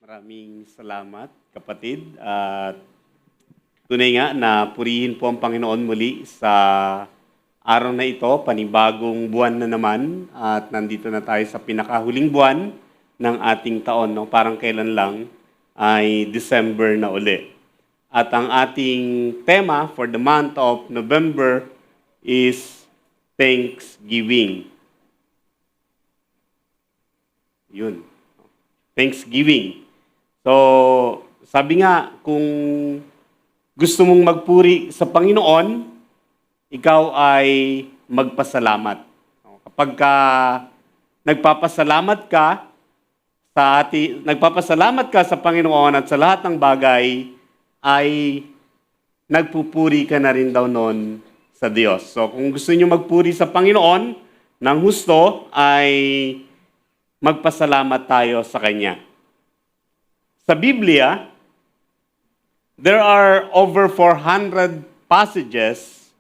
Maraming salamat, kapatid. At tunay nga na purihin po ang Panginoon muli sa araw na ito, panibagong buwan na naman. At nandito na tayo sa pinakahuling buwan ng ating taon. No? Parang kailan lang ay December na uli. At ang ating tema for the month of November is Thanksgiving. Yun. Thanksgiving. So, sabi nga, kung gusto mong magpuri sa Panginoon, ikaw ay magpasalamat. Kapag nagpapasalamat ka sa Panginoon at sa lahat ng bagay, ay nagpupuri ka na rin daw noon sa Diyos. So, kung gusto niyo magpuri sa Panginoon ng husto, ay magpasalamat tayo sa Kanya. Sa Biblia, there are over 400 passages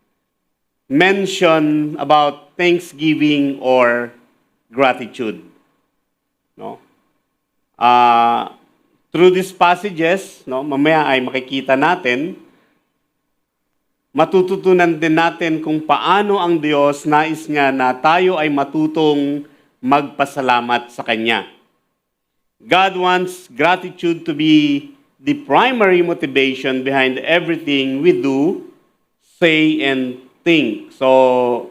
mention about thanksgiving or gratitude. No? Through these passages, no, mamaya ay makikita natin, matututunan din natin kung paano ang Diyos nais niya na tayo ay matutong magpasalamat sa Kanya. God wants gratitude to be the primary motivation behind everything we do, say, and think. So,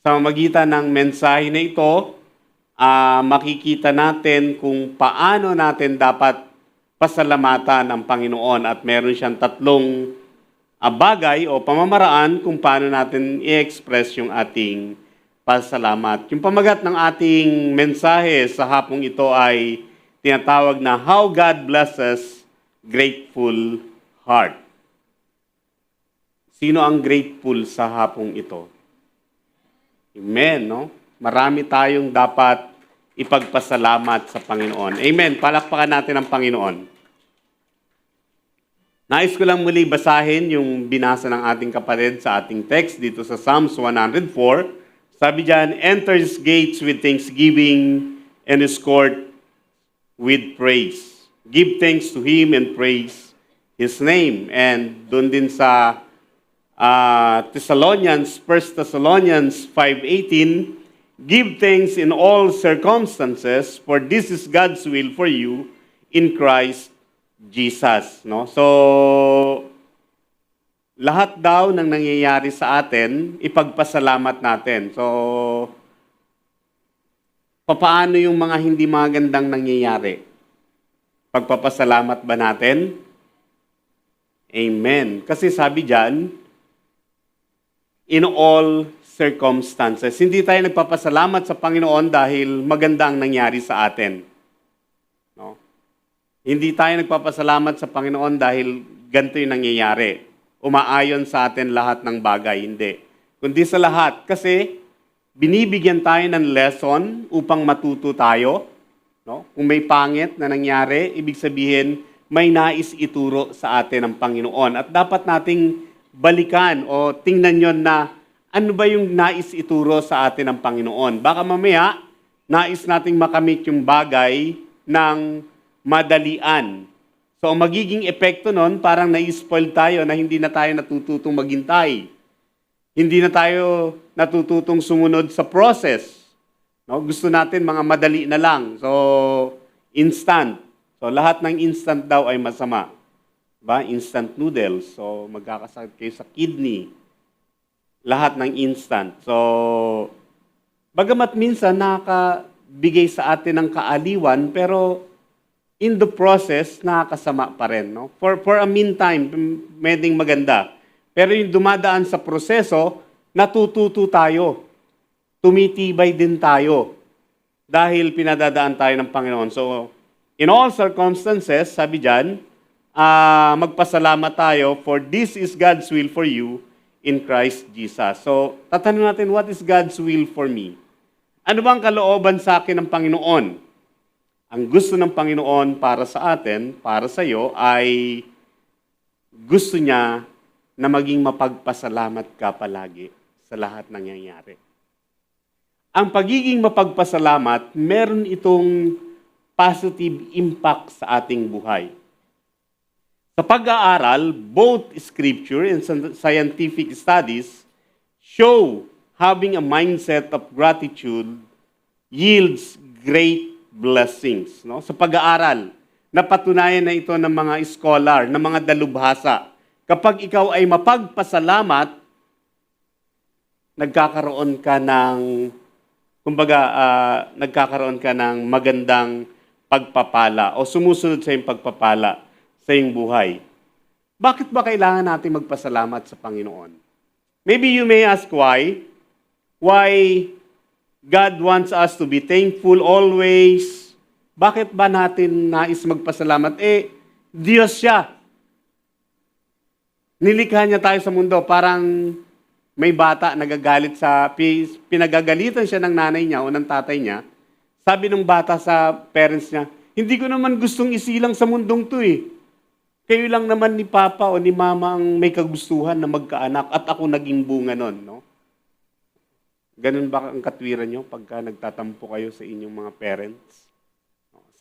sa magitan ng mensahe na ito, makikita natin kung paano natin dapat pasalamatan ang Panginoon at meron siyang tatlong bagay o pamamaraan kung paano natin i-express yung ating pasalamat. Yung pamagat ng ating mensahe sa hapong ito ay tinatawag na How God Blesses Grateful Heart. Sino ang grateful sa hapong ito? Amen, no? Marami tayong dapat ipagpasalamat sa Panginoon. Amen. Palakpakan natin ang Panginoon. Nais ko lang muli basahin yung binasa ng ating kapatid sa ating text dito sa Psalms 104. Sabi diyan, enter his gates with thanksgiving and his court with praise. Give thanks to him and praise his name. And doon din sa Thessalonians, 1 Thessalonians 5:18, give thanks in all circumstances, for this is God's will for you in Christ Jesus. No? So, lahat daw ng nangyayari sa atin, ipagpasalamat natin. So, paano yung mga hindi magandang nangyayari? Pagpapasalamat ba natin? Amen. Kasi sabi diyan, in all circumstances. Hindi tayo nagpapasalamat sa Panginoon dahil maganda ang nangyari sa atin. No? Hindi tayo nagpapasalamat sa Panginoon dahil ganito yung nangyayari. Umaayon sa atin lahat ng bagay. Hindi. Kundi sa lahat. Kasi binibigyan tayo ng lesson upang matuto tayo. No? Kung may pangit na nangyari, ibig sabihin, may nais ituro sa atin ng Panginoon. At dapat nating balikan o tingnan yon na ano ba yung nais ituro sa atin ng Panginoon. Baka mamaya, nais nating makamit yung bagay ng madalian. So, ang magiging epekto nun, parang na-spoil tayo na hindi na tayo natututong maghintay. Hindi na tayo natututong sumunod sa process. No? Gusto natin mga madali na lang. So, instant. So, lahat ng instant daw ay masama. Diba? Instant noodles. So, magkakasakit kayo sa kidney. Lahat ng instant. So, bagamat minsan nakakabigay sa atin ng kaaliwan, pero in the process, nakakasama pa rin. No? For a meantime, meding maganda. Pero yung dumadaan sa proseso, natututo tayo. Tumitibay din tayo. Dahil pinadadaan tayo ng Panginoon. So, in all circumstances, sabi dyan, magpasalamat tayo, for this is God's will for you in Christ Jesus. So, tatanungin natin, what is God's will for me? Ano bang kalooban sa akin ng Panginoon? Ang gusto ng Panginoon para sa atin, para sa iyo, ay gusto niya na maging mapagpasalamat ka palagi sa lahat ng nangyayari. Ang pagiging mapagpasalamat, meron itong positive impact sa ating buhay. Sa pag-aaral, both scripture and scientific studies show having a mindset of gratitude yields great blessings. No? Sa pag-aaral, napatunayan na ito ng mga scholar, ng mga dalubhasa. Kapag ikaw ay mapagpasalamat, nagkakaroon ka ng magandang pagpapala o sumusunod sa iyong pagpapala sa iyong buhay. Bakit ba kailangan natin magpasalamat sa Panginoon? Maybe you may ask why. Why God wants us to be thankful always. Bakit ba natin nais magpasalamat? Diyos siya. Nilikha niya tayo sa mundo. Parang may bata nagagalit pinagagalitan siya ng nanay niya o ng tatay niya. Sabi ng bata sa parents niya, hindi ko naman gustong isilang sa mundong to eh. Kayo lang naman ni Papa o ni Mama ang may kagustuhan na magkaanak at ako naging bunga nun, no? Ganun ba ang katwiran nyo pagka nagtatampo kayo sa inyong mga parents?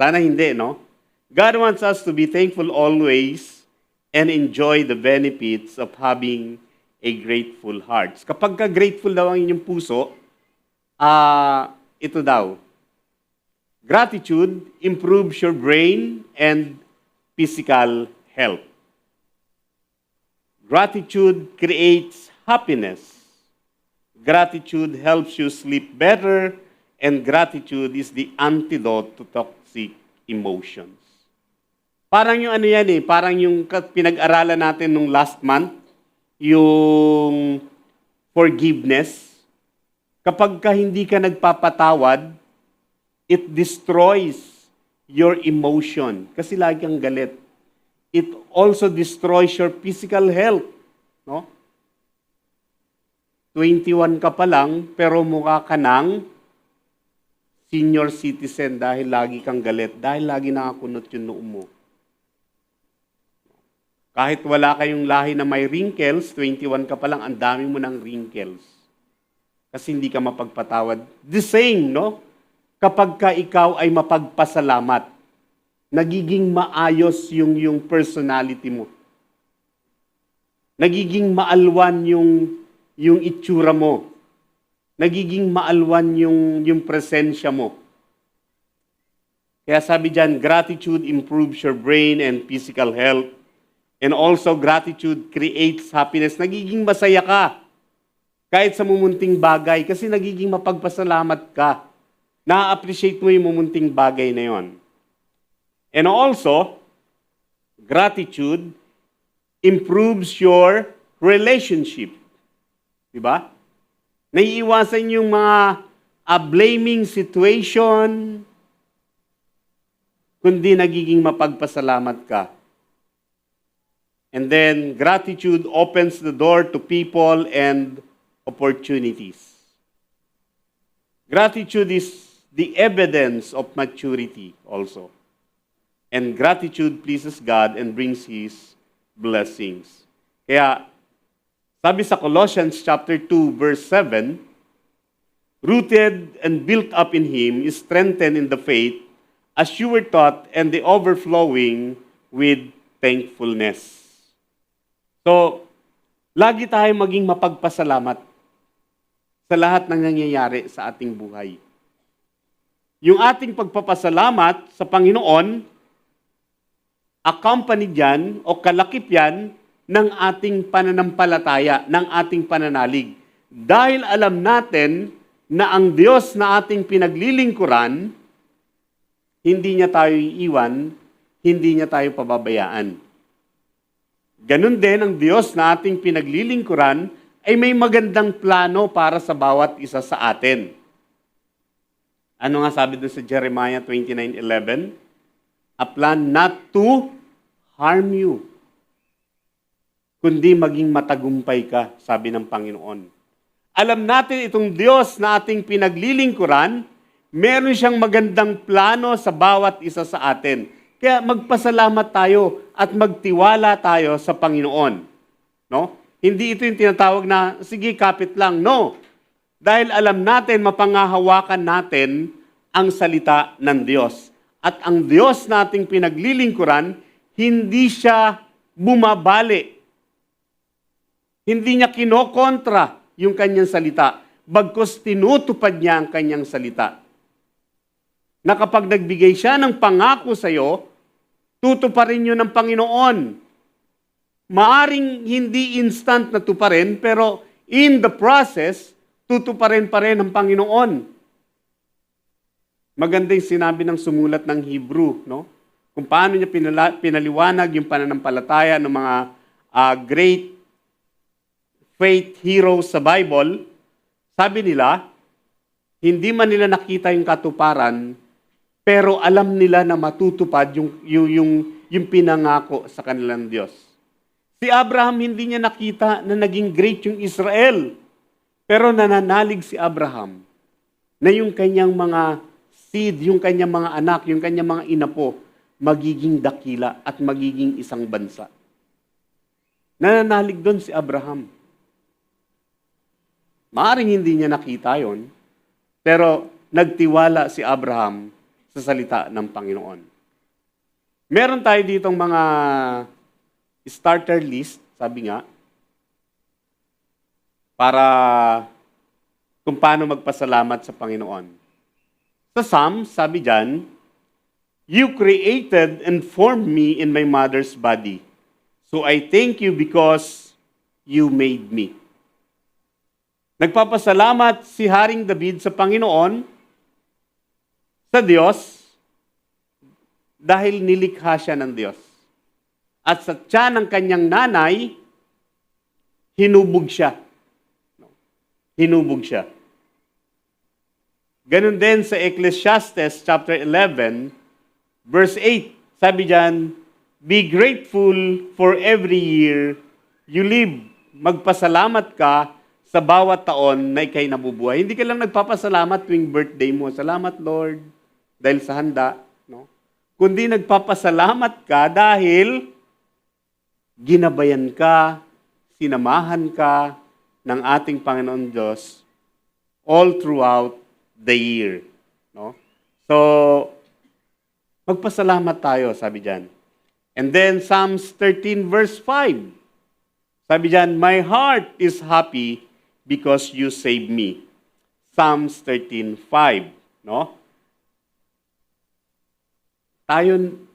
Sana hindi, no? God wants us to be thankful always and enjoy the benefits of having a grateful heart. Kapag grateful daw ang inyong puso, ito daw. Gratitude improves your brain and physical health. Gratitude creates happiness. Gratitude helps you sleep better, and gratitude is the antidote to toxic emotions. Parang yung parang yung pinag-aralan natin nung last month, yung forgiveness. Kapag hindi ka nagpapatawad, it destroys your emotion. Kasi lagi kang galit. It also destroys your physical health. No? 21 ka pa lang, pero mukha ka ng senior citizen dahil lagi kang galit, dahil lagi nakakunot yung noo mo. Kahit wala kayong lahi na may wrinkles, 21 ka pa lang, ang dami mo ng wrinkles. Kasi hindi ka mapagpatawad. The same, no? Kapag ka ikaw ay mapagpasalamat, nagiging maayos yung personality mo. Nagiging maalwan yung itsura mo. Nagiging maalwan yung presensya mo. Kaya sabi dyan, gratitude improves your brain and physical health. And also, gratitude creates happiness. Nagiging masaya ka. Kahit sa mumunting bagay. Kasi nagiging mapagpasalamat ka. Na-appreciate mo yung mumunting bagay na yon. And also, gratitude improves your relationship. Diba? Naiiwasan yung mga blaming situation, kundi nagiging mapagpasalamat ka. And then, gratitude opens the door to people and opportunities. Gratitude is the evidence of maturity also. And gratitude pleases God and brings His blessings. Kaya, sabi sa Colossians chapter 2, verse 7, rooted and built up in Him, is strengthened in the faith, as you were taught, and the overflowing with thankfulness. So, lagi tayo maging mapagpasalamat sa lahat ng nangyayari sa ating buhay. Yung ating pagpapasalamat sa Panginoon, accompanied yan o kalakip yan ng ating pananampalataya, ng ating pananalig. Dahil alam natin na ang Diyos na ating pinaglilingkuran, hindi niya tayo iiwan, hindi niya tayo pababayaan. Ganun din ang Diyos na ating pinaglilingkuran ay may magandang plano para sa bawat isa sa atin. Ano nga sabi doon sa Jeremiah 29:11? A plan not to harm you, kundi maging matagumpay ka, sabi ng Panginoon. Alam natin itong Diyos na ating pinaglilingkuran, meron siyang magandang plano sa bawat isa sa atin. Kaya magpasalamat tayo at magtiwala tayo sa Panginoon. No? Hindi ito yung tinatawag na, sige, kapit lang. No. Dahil alam natin, mapangahawakan natin ang salita ng Diyos. at ang Diyos nating pinaglilingkuran, hindi siya bumabali. Hindi niya kinokontra yung kanyang salita, bagkus tinutupad niya ang kanyang salita. Na kapag nagbigay siya ng pangako sa iyo, tutuparin yun ng Panginoon. Maaring hindi instant na tuparin, pero in the process, tutuparin pa rin ng Panginoon. Maganda yung sinabi ng sumulat ng Hebrew, no? Kung paano niya pinaliwanag yung pananampalataya ng mga great faith heroes sa Bible. Sabi nila, hindi man nila nakita yung katuparan, pero alam nila na matutupad yung pinangako sa kanilang Diyos. Si Abraham, hindi niya nakita na naging great yung Israel. Pero nananalig si Abraham na yung kanyang mga seed, yung kanyang mga anak, yung kanyang mga inapo, magiging dakila at magiging isang bansa. Nananalig doon si Abraham. Maaring hindi niya nakita yon, pero nagtiwala si Abraham sa salita ng Panginoon. Meron tayo ditong mga starter list, sabi nga, para kung paano magpasalamat sa Panginoon. Sa Psalms, sabi dyan, "You created and formed me in my mother's body. So I thank you because you made me." Nagpapasalamat si Haring David sa Panginoon, sa Diyos, dahil nilikha siya ng Diyos. At sa tiyan ng kanyang nanay, hinubog siya. Hinubog siya. Ganun din sa Ecclesiastes chapter 11, verse 8. Sabi diyan, "Be grateful for every year you live." Magpasalamat ka sa bawat taon na ikay nabubuhay. Hindi ka lang nagpapasalamat tuwing birthday mo. Salamat, Lord, dahil sa handa. No? Kundi nagpapasalamat ka dahil ginabayan ka, sinamahan ka ng ating Panginoon Diyos all throughout the year. No? So, magpasalamat tayo, sabi diyan. And then, Psalms 13 verse 5. Sabi diyan, "My heart is happy because you saved me." Psalms 13:5, no?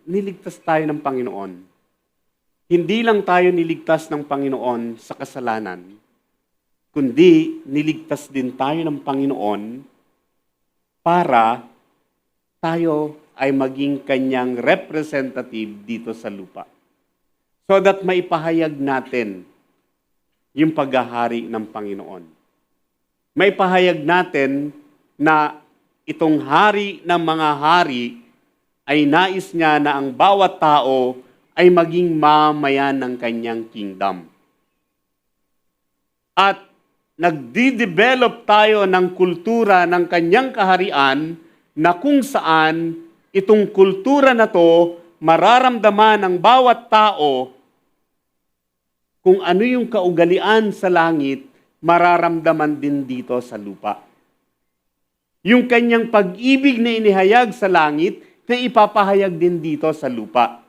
Niligtas tayo ng Panginoon. Hindi lang tayo niligtas ng Panginoon sa kasalanan, kundi niligtas din tayo ng Panginoon para tayo ay maging kanyang representative dito sa lupa. So that maipahayag natin yung paghahari ng Panginoon. May pahayag natin na itong hari ng mga hari ay nais niya na ang bawat tao ay maging mamayan ng kanyang kingdom. At nagdi-develop tayo ng kultura ng kanyang kaharian na kung saan itong kultura na to mararamdaman ng bawat tao kung ano yung kaugalian sa langit, mararamdaman din dito sa lupa. Yung kanyang pag-ibig na inihayag sa langit, na ipapahayag din dito sa lupa.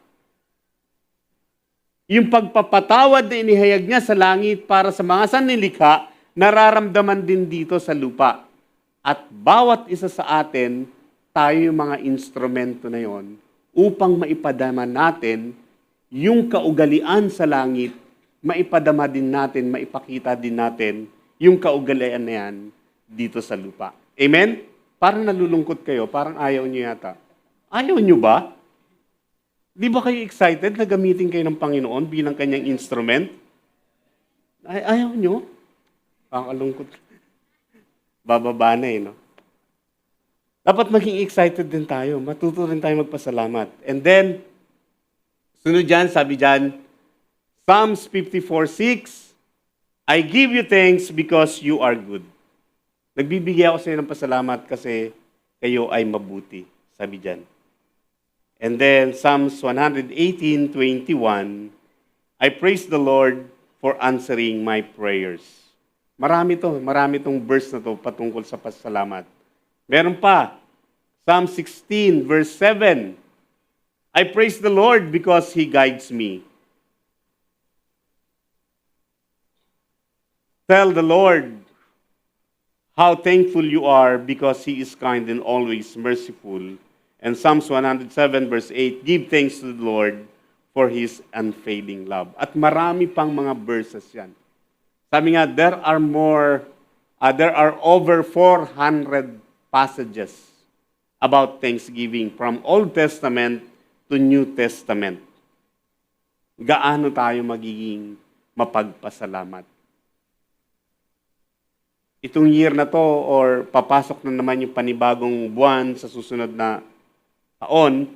Yung pagpapatawad na inihayag niya sa langit para sa mga sanlilikha, nararamdaman din dito sa lupa. At bawat isa sa atin, tayo yung mga instrumento na yon upang maipadama natin yung kaugalian sa langit, maipadama din natin, maipakita din natin yung kaugalian na yan dito sa lupa. Amen? Parang nalulungkot kayo, parang ayaw niyo yata. Ayaw niyo ba? Di ba kayo excited na gamitin kayo ng Panginoon bilang kanyang instrument? Ayaw niyo? Pakalungkot. Bababa na no? Dapat maging excited din tayo. Matuto rin tayo magpasalamat. And then, sunod dyan, sabi dyan, Psalms 54:6, "I give you thanks because you are good." Nagbibigay ako sa inyo ng pasalamat kasi kayo ay mabuti, sabi dyan. And then, Psalms 118:21, "I praise the Lord for answering my prayers." Marami tong verse na to patungkol sa pasalamat. Meron pa, Psalm 16, verse 7. I praise the Lord because He guides me. Tell the Lord how thankful you are because He is kind and always merciful. And Psalms 107 verse 8, give thanks to the Lord for His unfailing love. At marami pang mga verses yan. Sabi nga, there are over 400 passages about Thanksgiving from Old Testament to New Testament. Gaano tayo magiging mapagpasalamat? Itong year na to or papasok na naman yung panibagong buwan sa susunod na taon,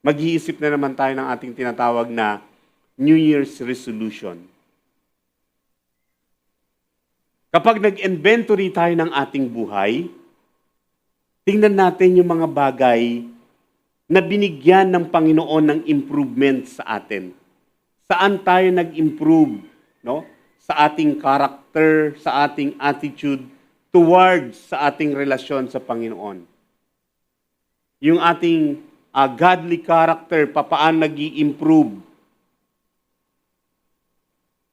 mag-iisip na naman tayo ng ating tinatawag na New Year's resolution. Kapag nag-inventory tayo ng ating buhay, tingnan natin yung mga bagay na binigyan ng Panginoon ng improvement sa atin. Saan tayo nag-improve, no? Sa ating character, sa ating attitude towards sa ating relasyon sa Panginoon. Yung ating godly character, papaano nag-i-improve.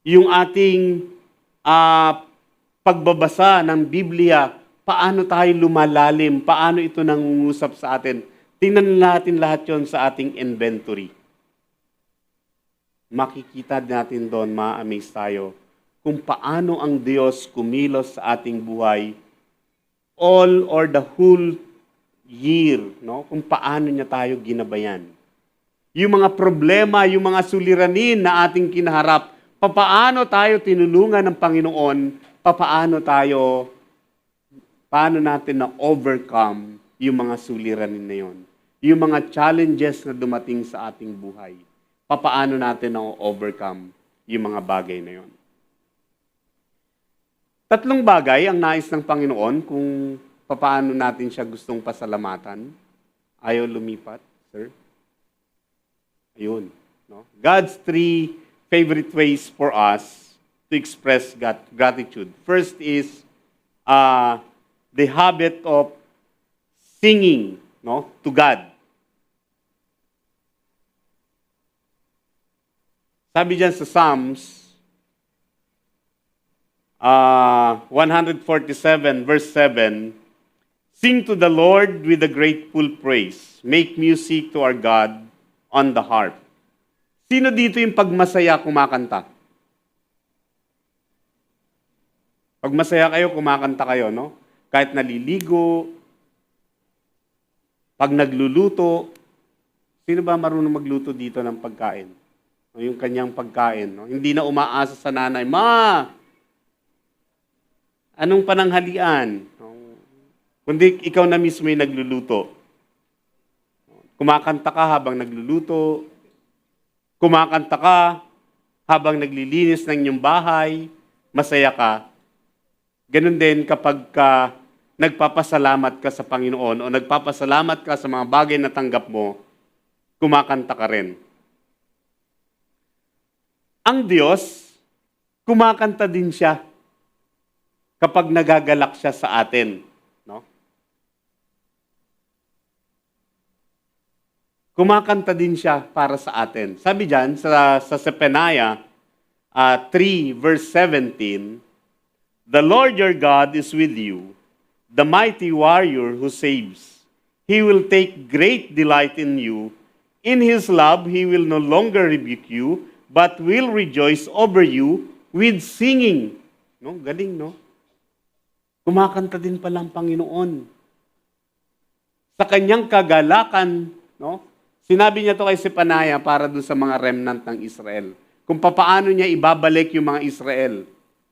Yung ating pagbabasa ng Biblia, paano tayo lumalalim, paano ito nangungusap sa atin. Tingnan natin lahat yon sa ating inventory. Makikita natin doon, ma-amaze tayo, kung paano ang Diyos kumilos sa ating buhay all or the whole year, no? Kung paano niya tayo ginabayan. Yung mga problema, yung mga suliranin na ating kinaharap, paano tayo tinulungan ng Panginoon, paano natin na-overcome yung mga suliranin na yon. Yung mga challenges na dumating sa ating buhay, paano natin na-overcome yung mga bagay na yon. Tatlong bagay ang nais ng Panginoon kung paano natin siya gustong pasalamatan. Ayaw lumipat, sir? Ayun. No? God's 3 favorite ways for us to express gratitude. First is the habit of singing, no, to God. Sabi diyan sa Psalms 147 verse 7, sing to the Lord with a grateful praise. Make music to our God on the harp. Sino dito yung pagmasaya kumakanta? Pag masaya kayo, kumakanta kayo, no? Kahit naliligo, pag nagluluto, sino ba marunong magluto dito ng pagkain? Yung kanyang pagkain, no? Hindi na umaasa sa nanay, ma, anong pananghalian? Kundi ikaw na mismo yung nagluluto. Kumakanta ka habang nagluluto, kumakanta ka habang naglilinis ng iyong bahay, masaya ka. Ganun din kapag nagpapasalamat ka sa Panginoon o nagpapasalamat ka sa mga bagay na tanggap mo, kumakanta ka rin. Ang Diyos, kumakanta din siya kapag nagagalak siya sa atin. No? Kumakanta din siya para sa atin. Sabi diyan sa Zephaniah 3 verse 17, the Lord your God is with you, the mighty warrior who saves. He will take great delight in you. In His love, He will no longer rebuke you, but will rejoice over you with singing. No? Galing, no? Kumakanta din pala ang Panginoon. Sa kanyang kagalakan, no? Sinabi niya to kay Zephaniah para doon sa mga remnant ng Israel. Kung paano niya ibabalik yung mga Israel,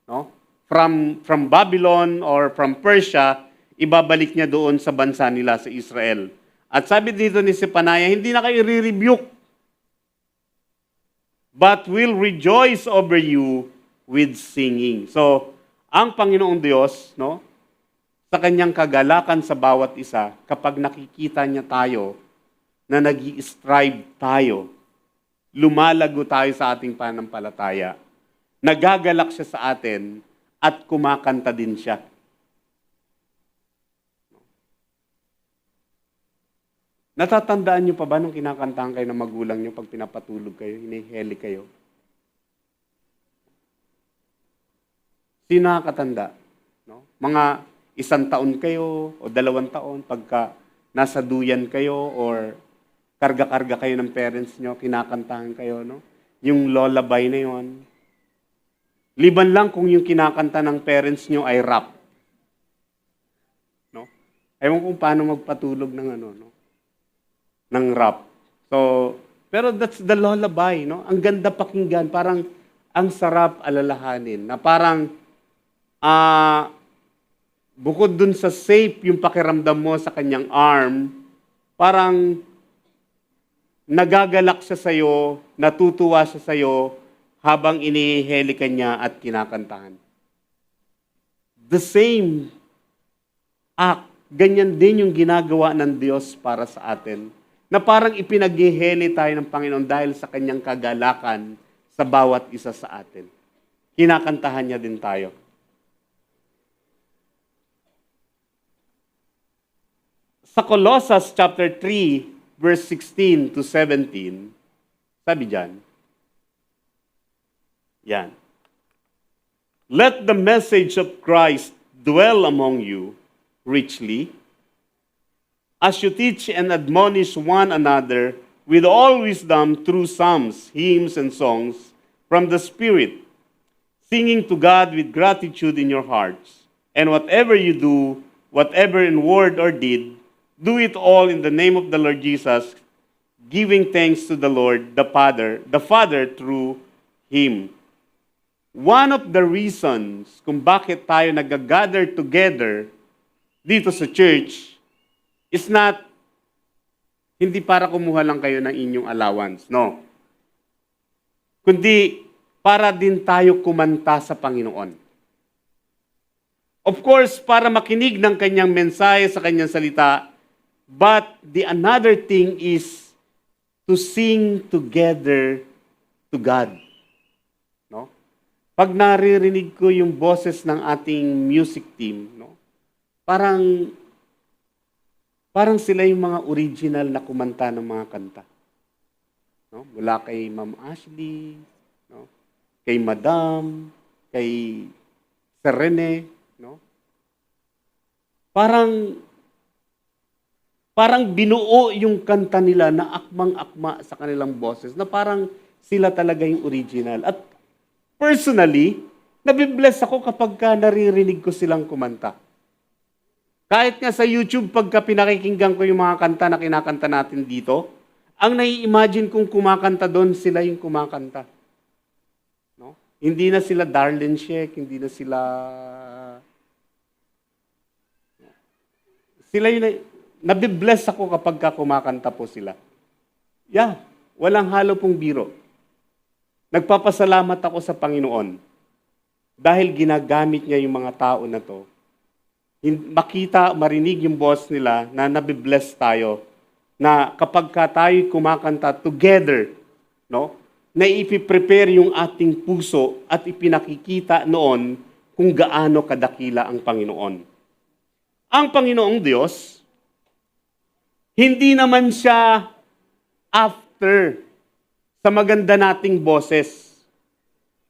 no? From Babylon or from Persia, ibabalik niya doon sa bansa nila sa Israel. At sabi dito ni Zephaniah, hindi na kayo re-rebuke, but will rejoice over you with singing. So, ang Panginoong Diyos, no, sa kanyang kagalakan sa bawat isa, kapag nakikita niya tayo na nag-i-strive tayo, lumalago tayo sa ating pananampalataya, nagagalak siya sa atin at kumakanta din siya. Natatandaan niyo pa ba nung kinakantahan kayo ng magulang niyo pag pinapatulog kayo, hiniheli kayo? Sino nakakatanda? No? Mga 1 taon kayo o 2 taon pagka nasa duyan kayo or karga-karga kayo ng parents nyo, kinakantahan kayo, no? Yung lullaby na yon. Liban lang kung yung kinakanta ng parents nyo ay rap. No? Ewan kung paano magpatulog ng no? Ng rap. So, pero that's the lullaby, no? Ang ganda pakinggan, parang ang sarap alalahanin, na parang bukod dun sa safe yung pakiramdam mo sa kanyang arm, parang nagagalak siya sa'yo, natutuwa siya sa'yo, habang inihiheli ka niya at kinakantahan. The same act, ganyan din yung ginagawa ng Diyos para sa atin, na parang ipinaghiheli tayo ng Panginoon dahil sa kanyang kagalakan sa bawat isa sa atin. Kinakantahan niya din tayo. Sa Colossus chapter 3, verse 16 to 17, sabi diyan, yan. Let the message of Christ dwell among you richly, as you teach and admonish one another with all wisdom through psalms, hymns, and songs from the Spirit, singing to God with gratitude in your hearts. And whatever you do, whatever in word or deed, do it all in the name of the Lord Jesus, giving thanks to the Lord, the Father through Him. One of the reasons kung bakit tayo nag-gather together dito sa church is not, hindi para kumuha lang kayo ng inyong allowance, no. Kundi para din tayo kumanta sa Panginoon. Of course, para makinig ng kanyang mensahe sa kanyang salita, but the another thing is to sing together to God. No? Pag naririnig ko yung boses ng ating music team, no? Parang sila yung mga original na kumanta ng mga kanta. No? Mula kay Ma'am Ashley, no? Kay Madam, kay Sir Rene, no? Parang binuo yung kanta nila na akmang-akma sa kanilang boses, na parang sila talaga yung original. At personally, nabibless ako kapag naririnig ko silang kumanta. Kahit nga sa YouTube, pagka pinakikinggan ko yung mga kanta na kinakanta natin dito, ang nai-imagine kong kumakanta doon, sila yung kumakanta. No? Hindi na sila Darlene Sheik, hindi na sila... Sila yung... Nabibless ako kapag kumakanta po sila. Yeah, walang halo pong biro. Nagpapasalamat ako sa Panginoon dahil ginagamit niya yung mga tao na to. Makita, marinig yung boss nila na nabibless tayo na kapag tayo kumakanta together, no, na ipiprepare yung ating puso at ipinakikita noon kung gaano kadakila ang Panginoon. Ang Panginoong Diyos, hindi naman siya after sa maganda nating boses.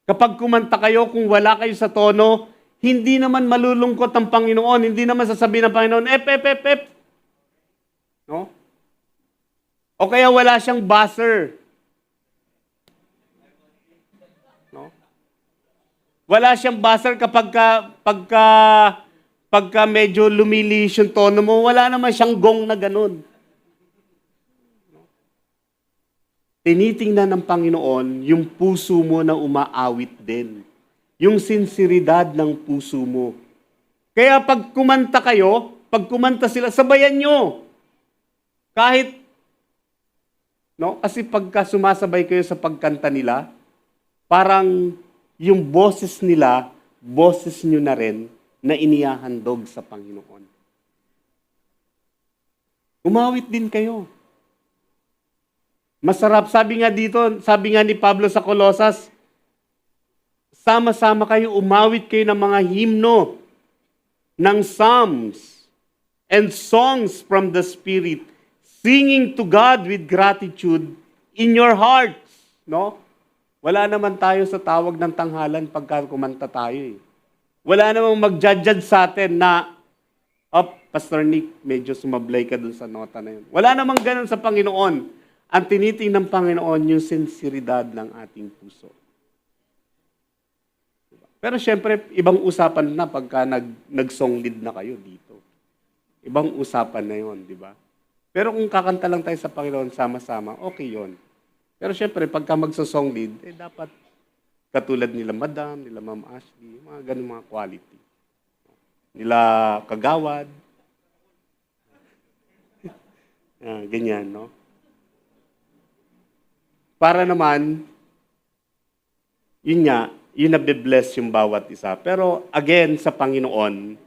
Kapag kumanta kayo, kung wala kayo sa tono, hindi naman malulungkot ang Panginoon, hindi naman sasabihin ng Panginoon, ep. No? O kaya wala siyang buzzer. No? Wala siyang buzzer pagka medyo lumilis yung tono mo, wala naman siyang gong na ganun. Tinitingnan ng Panginoon yung puso mo na umaawit din. Yung sinseridad ng puso mo. Kaya pag kumanta kayo, pag kumanta sila, sabayan nyo. Kahit, no? Kasi pagka sumasabay kayo sa pagkanta nila, parang yung boses nila, boses nyo na rin, na inihahandog sa Panginoon. Umawit din kayo. Masarap, sabi nga ni Pablo sa Colossus, sama-sama kayo, umawit kayo ng mga himno, ng psalms, and songs from the Spirit, singing to God with gratitude in your hearts. No? Wala naman tayo sa tawag ng tanghalan pagka kumanta tayo. Wala namang mag-judge sa atin na, Pastor Nick, medyo sumablay ka dun sa nota na yun. Wala namang ganun sa Panginoon. Ang tinitingnan ng Panginoon yung sinseridad ng ating puso. Pero syempre, ibang usapan na pagka nag-song lead na kayo dito. Ibang usapan na yon, di ba? Pero kung kakanta lang tayo sa Panginoon sama-sama, okay yon. Pero syempre, pagka magso-song lead, dapat katulad nila Madam, nila Ma'am Ashley, mga ganun mga quality. Nila Kagawad. Ganyan, no? Para naman, yun nga, yun nabibless yung bawat isa. Pero again, sa Panginoon,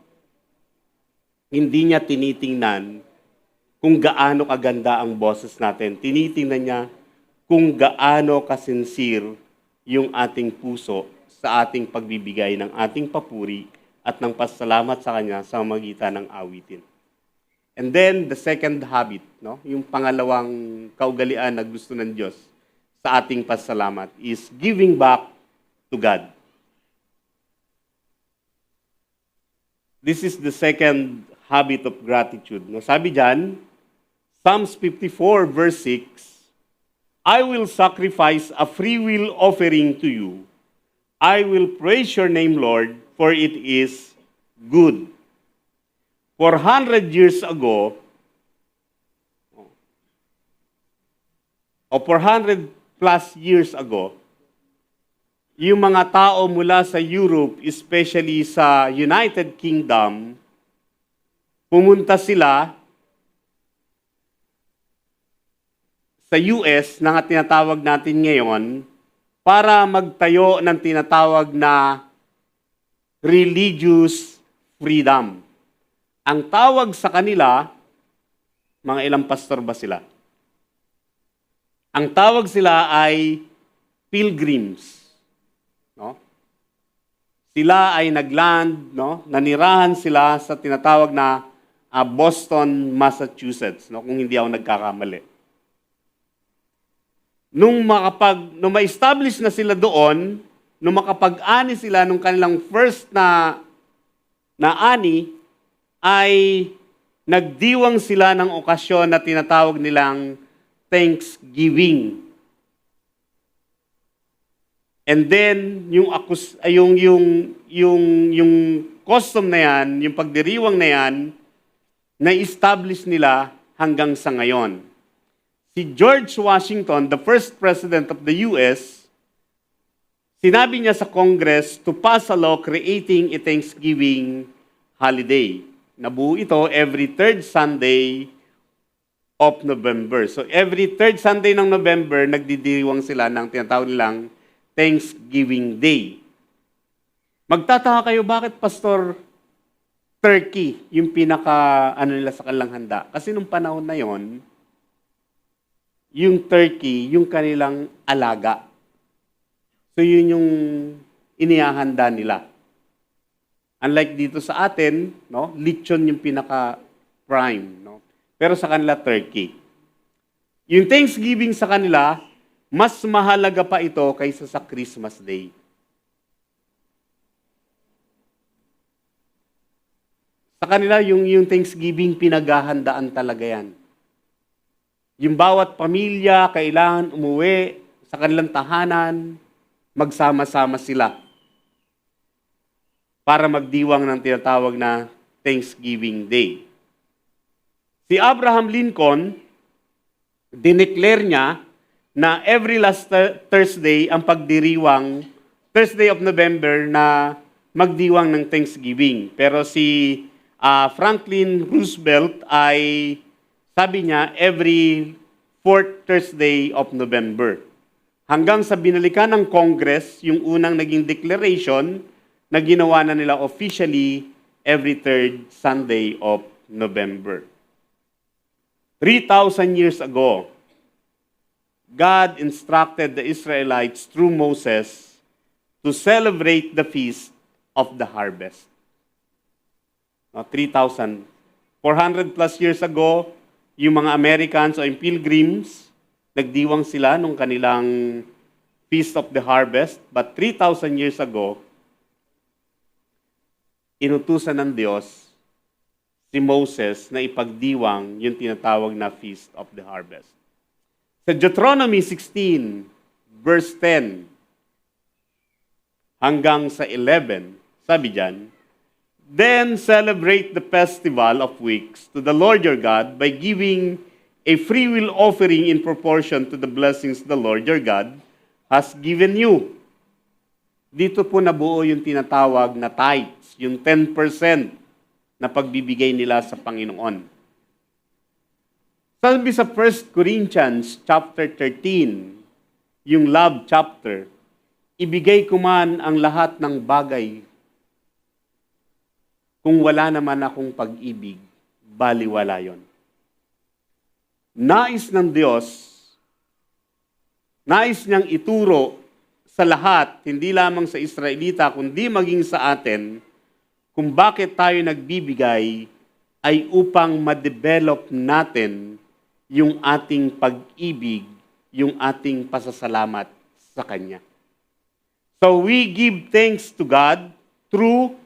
hindi niya tinitingnan kung gaano kaganda ang boses natin. Tinitingnan niya kung gaano kasincere yung ating puso sa ating pagbibigay ng ating papuri at ng pasalamat sa Kanya sa magitan ng awitin. And then, the second habit, no? Yung pangalawang kaugalian na gusto ng Diyos sa ating pasalamat is giving back to God. This is the second habit of gratitude. No? Sabi dyan, Psalms 54 verse 6, I will sacrifice a free will offering to you. I will praise your name, Lord, for it is good. 400 years ago, o 400 plus years ago, yung mga tao mula sa Europe, especially sa United Kingdom, pumunta sila sa US na tinatawag natin ngayon para magtayo ng tinatawag na religious freedom. Ang tawag sa kanila, mga ilang pastor ba sila? Ang tawag sila ay pilgrims. No? Sila ay nagland, no? Nanirahan sila sa tinatawag na Boston, Massachusetts, no? Kung hindi ako nagkakamali. Nung ma-establish na sila doon, nung makapag-ani sila nung kanilang first na ani, ay nagdiwang sila ng okasyon na tinatawag nilang Thanksgiving. And then yung custom na yan, yung pagdiriwang na yan, na-establish nila hanggang sa ngayon. Si George Washington, the first president of the US, sinabi niya sa Congress to pass a law creating a Thanksgiving holiday. Nabuo ito every third Sunday of November. So every third Sunday ng November, nagdidiriwang sila ng tinatawag nilang Thanksgiving Day. Magtataka kayo, bakit Pastor turkey yung nila sa kanilang handa? Kasi nung panahon na yon, yung turkey, yung kanilang alaga. So yun yung inihahanda nila. Unlike dito sa atin, no, lechon yung pinaka-prime, no? Pero sa kanila, turkey. Yung Thanksgiving sa kanila, mas mahalaga pa ito kaysa sa Christmas Day. Sa kanila, yung Thanksgiving, pinaghahandaan talaga yan. Yung bawat pamilya, kailangan umuwi sa kanilang tahanan, magsama-sama sila para magdiwang ng tinatawag na Thanksgiving Day. Si Abraham Lincoln, dineclare niya na every last Thursday ang pagdiriwang, Thursday of November na magdiwang ng Thanksgiving. Pero si Franklin Roosevelt ay sabi niya every fourth Thursday of November. Hanggang sa binalikan ng Congress, yung unang naging declaration na ginawa na nila officially every third Sunday of November. 3,000 years ago, God instructed the Israelites through Moses to celebrate the feast of the harvest. 3,400 plus years ago, yung mga Americans o yung Pilgrims, nagdiwang sila nung kanilang Feast of the Harvest. But 3,000 years ago, inutusan ng Diyos si Moses na ipagdiwang yung tinatawag na Feast of the Harvest. Sa Deuteronomy 16, verse 10 hanggang sa 11, sabi diyan, "Then celebrate the festival of weeks to the Lord your God by giving a freewill offering in proportion to the blessings the Lord your God has given you." Dito po nabuo yung tinatawag na tithes, yung 10% na pagbibigay nila sa Panginoon. Sabi sa 1 Corinthians chapter 13, yung love chapter, "Ibigay ko man ang lahat ng bagay, kung wala naman akong pag-ibig, baliwala yon." Nais ng Diyos, nais niyang ituro sa lahat, hindi lamang sa Israelita, kundi maging sa atin, kung bakit tayo nagbibigay ay upang ma-develop natin yung ating pag-ibig, yung ating pasasalamat sa Kanya. So we give thanks to God through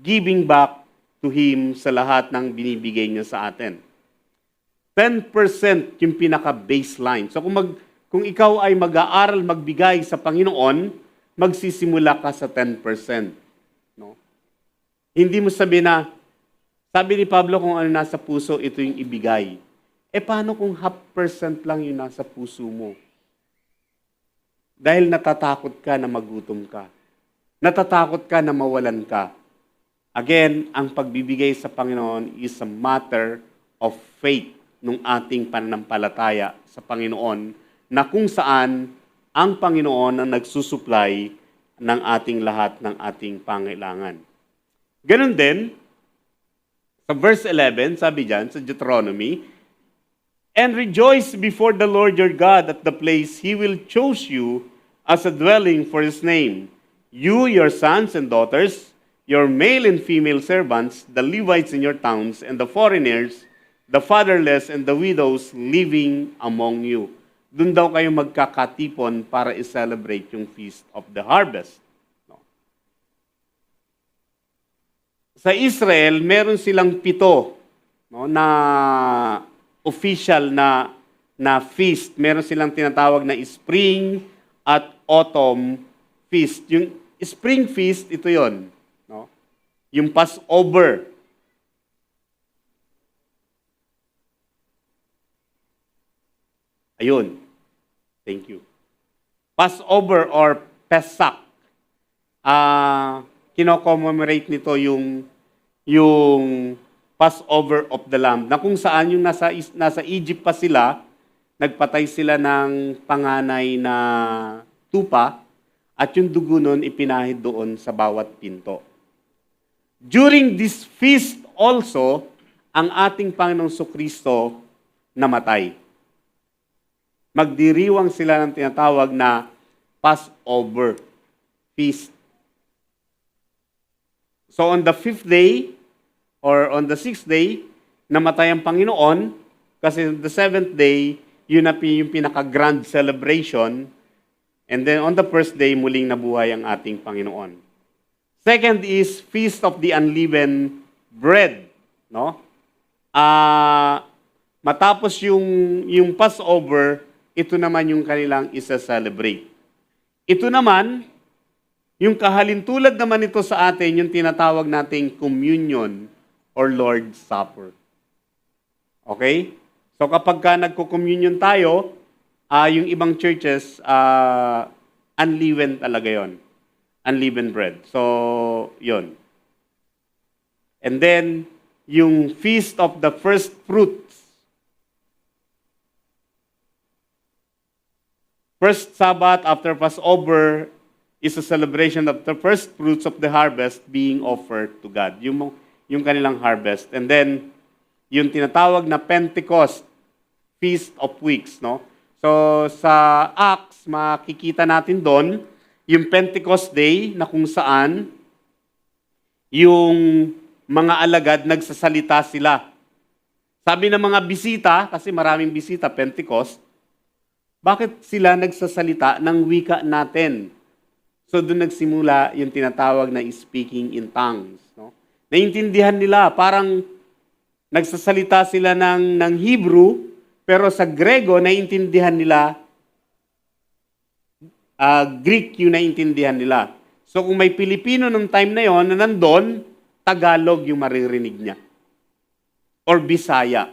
giving back to Him sa lahat ng binibigay niya sa atin. 10% yung pinaka-baseline. So kung ikaw ay mag-aaral magbigay sa Panginoon, magsisimula ka sa 10%. No? Hindi mo sabihin na, sabi ni Pablo, kung ano nasa puso, ito yung ibigay. Paano kung 0.5% lang yung nasa puso mo? Dahil natatakot ka na magutom ka. Natatakot ka na mawalan ka. Again, ang pagbibigay sa Panginoon is a matter of faith nung ating pananampalataya sa Panginoon, na kung saan ang Panginoon ang nagsusupply ng ating lahat ng ating pangailangan. Ganun din, sa verse 11, sabi dyan sa Deuteronomy, "And rejoice before the Lord your God at the place He will choose you as a dwelling for His name. You, your sons and daughters, your male and female servants, the Levites in your towns, and the foreigners, the fatherless, and the widows living among you." Doon daw kayo magkakatipon para i-celebrate yung Feast of the Harvest. No? Sa Israel, meron silang 7 na official na feast. Meron silang tinatawag na spring at autumn feast. Yung spring feast, ito yon, no? Yung Passover. Ayun. Thank you. Passover or Pesach. Kino-commemorate nito yung Passover of the Lamb, na kung saan yung nasa Egypt pa sila, nagpatay sila ng panganay na tupa at yung dugo nun ipinahid doon sa bawat pinto. During this feast also, ang ating Panginoong Jesucristo namatay. Magdiriwang sila ng tinatawag na Passover feast. So on the 5th day, or on the 6th day, namatay ang Panginoon, kasi the 7th day, yun na yung pinaka-grand celebration, and then on the 1st day, muling nabuhay ang ating Panginoon. Second is Feast of the Unleavened Bread. No? Matapos yung Passover, ito naman yung kanilang isa-celebrate. Ito naman, yung kahalintulad naman ito sa atin, yung tinatawag nating communion or Lord's Supper. Okay? So kapag ka nagko-communion tayo, yung ibang churches, unleavened talaga yon, unleavened bread. So, yon. And then, yung Feast of the First Fruits. First Sabbath after Passover is a celebration of the first fruits of the harvest being offered to God. Yung kanilang harvest. And then, yung tinatawag na Pentecost, Feast of Weeks, no? So, sa Acts, makikita natin doon, yung Pentecost Day na kung saan yung mga alagad nagsasalita sila Sabi ng mga bisita, kasi maraming bisita, Pentecost, bakit sila nagsasalita ng wika natin? So doon nagsimula yung tinatawag na speaking in tongues. No? Naintindihan nila, parang nagsasalita sila ng Hebrew, pero sa Grego, naintindihan nila, Greek yung naintindihan nila. So kung may Pilipino nung time na yon na nandun, Tagalog yung maririnig niya. Or Bisaya.